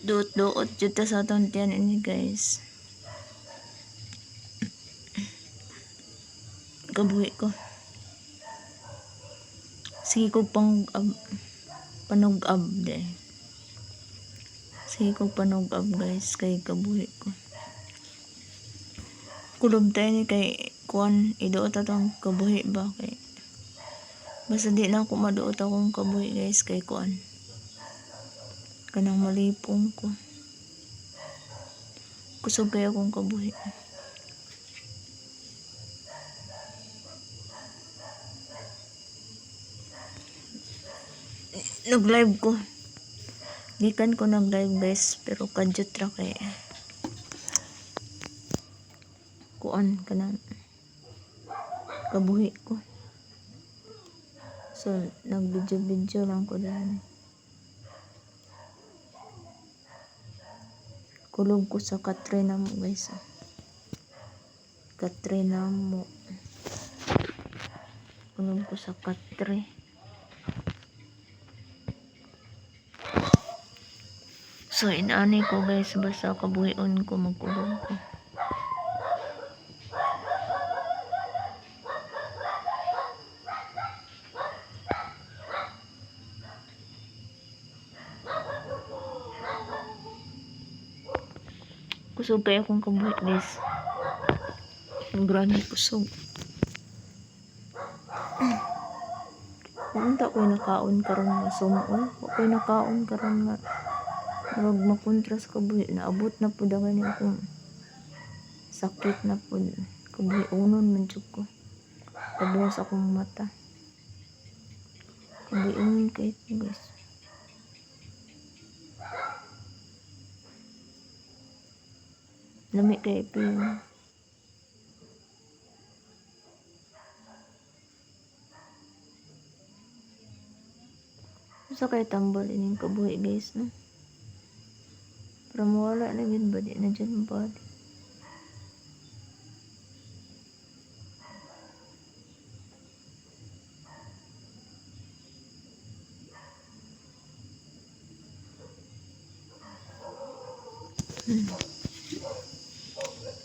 Duot-duot jud ta sa atong tiyan ini guys. Kabuhi ko. Sige ko panug-ab de. Sige ko panug-ab guys kay kabuhi ko. Kulob tayo ni kay kuan iduot atong kabuhi ba kay basta di na ako maduot akong kabuhi guys kay kuan. Kanang malipong ko. Kusog kaya akong kabuhi. Nag-live ko. Gikan ko nag-live guys pero kadyot ra kay kuan kanang kabuhi ko. So nag-video lang ko dahil. Kulog ko sa Katrina mo guys. Katrina mo. Kulog ko sa Katre. So inani ko guys basta kabuhion ko magkulog ko. Kusog kaya akong kabuhi guys. Grabe kusog. Unta ko'y nakaon karon nga sumol. Ko'y nakaon karon nga murag makontras kabuhi. Naabot na po dagan akong sakit na po. Kabuhi unon man jud ko. Labi sa akong mata. Kabuhi unon kayo guys. Lami kay pin. Sa kay tambal ining kabuhi guys no. Para mawala na gid ba di na dyan body.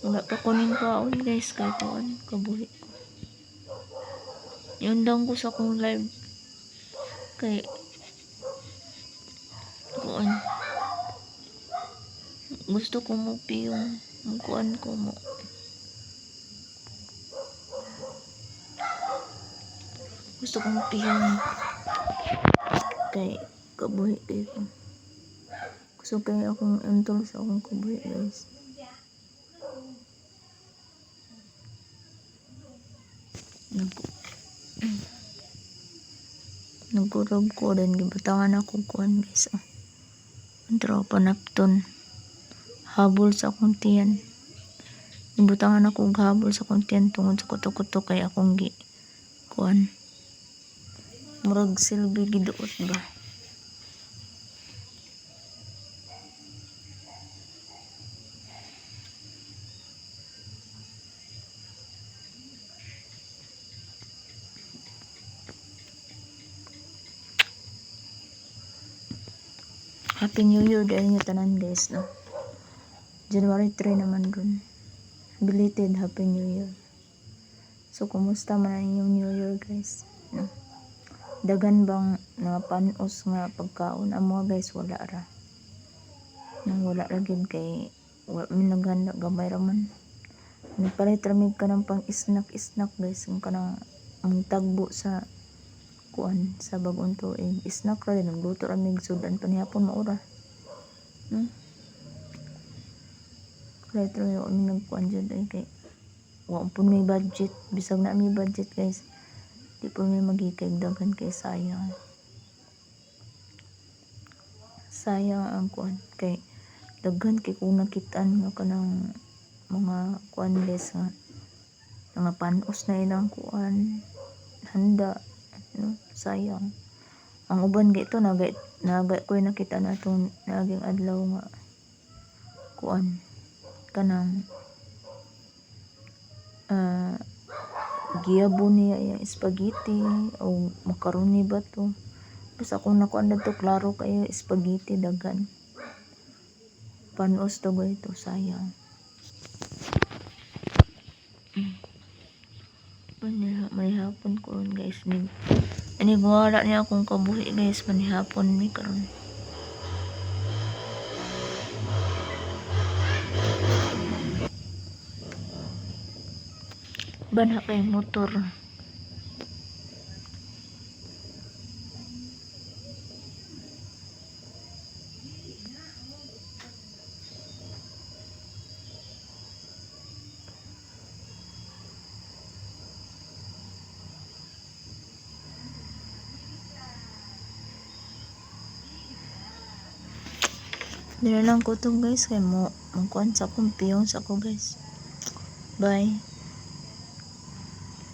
Wala pa kuning kaon guys kay kaon kabuhi ko. Yun lang ko sa akong live kay kuan gusto ko mo piyong kuan ko mo gusto kong piyong kay kabuhi kay ko gusto kay akong entol sa akong kabuhi guys. Nagkurog ko din gibutangan ako kuan guys. Ang tropa napton habol sa akong tiyan. Gibutangan ako habol sa akong tiyan tungod sa kuto-kuto kay akong gi kuan. Murag silbi giduot ba. Happy New Year dahil nyo tanan guys no. January 3 naman dun. Belated Happy New Year. So kumusta man ang inyong New Year guys no. Dagan bang panos nga pagkaon amo guys wala ra. Nang wala ra gid kay wala man naghanda gamay ra man. Nagpalit ra mig ka ng pang snack guys ang kanang ang tagbo sa kuan sa bagong tuig snack ra din nagluto ra mig sudan panihapon maura retro yung nagkuan dyan ay kay wala po may budget bisag na may budget guys di po may magkikaigdagan kay sayang ang kuan kay daghan kay kung nakitaan nga kanang mga kuan guys nga mga panos na ilang kuan handa no sayang ang uban gito naga ko nakita na itong naging adlaw nga kuan kanang giyabo niya yung spaghetti o macaroni ba to basta kung nakuan na to klaro kayo spaghetti dagan Panos to ito, sayang. Manihapon ko ron guys. Inigwala niya akong kabuhi guys. Manihapon mi karon. Bana kay motor. Dili lang ko to guys kay mo magkuan sa akong piyong sa ako guys. Bye.